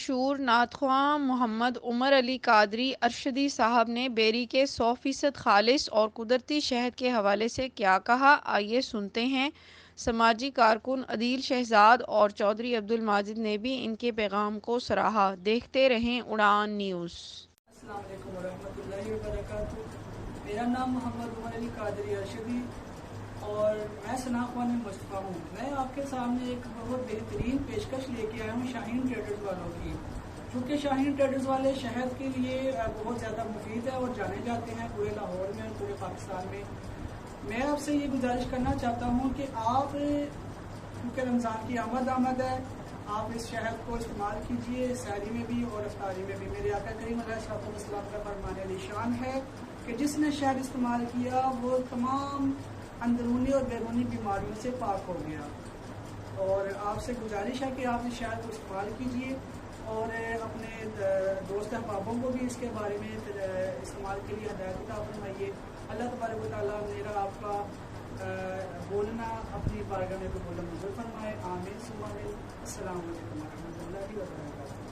مشہور نعت خواں محمد عمر علی قادری ارشدی صاحب نے بیری کے 100% خالص اور قدرتی شہد کے حوالے سے کیا کہا، آئیے سنتے ہیں۔ سماجی کارکن عدیل شہزاد اور چودھری عبدالماجد نے بھی ان کے پیغام کو سراہا۔ دیکھتے رہیں اڑان نیوز۔ السلام علیکم ورحمۃ اللہ وبرکاتہ۔ میرا نام محمد عمر علی قادری ارشدی اور میں ثنا خوان مصطفیٰ ہوں۔ میں آپ کے سامنے ایک بہت بہترین پیشکش لے کے آیا ہوں شاہین ٹریڈرز والوں کی، چونکہ شاہین ٹریڈرز والے شہد کے لیے بہت زیادہ مفید ہے اور جانے جاتے ہیں پورے لاہور میں اور پورے پاکستان میں۔ میں آپ سے یہ گزارش کرنا چاہتا ہوں کہ آپ، کیونکہ رمضان کی آمد ہے، آپ اس شہد کو استعمال کیجئے سحری میں بھی اور افطاری میں بھی۔ میرے آقا کریم علیہ الصلوۃ والسلام کا فرمان علی شان ہے کہ جس نے شہد استعمال کیا وہ تمام اندرونی اور بیرونی بیماریوں سے پاک ہو گیا۔ اور آپ سے گزارش ہے کہ آپ اس شہد کو استعمال کیجئے اور اپنے دوست احبابوں کو بھی اس کے بارے میں استعمال کے لیے ہدایت عطا فرمائیے۔ اللہ تبارک و تعالیٰ میرا آپ کا بولنا اپنی بارگاہ میں قبول منظور فرمائے، آمین ثم آمین۔ السلام علیکم ورحمۃ اللہ وبرکاتہ۔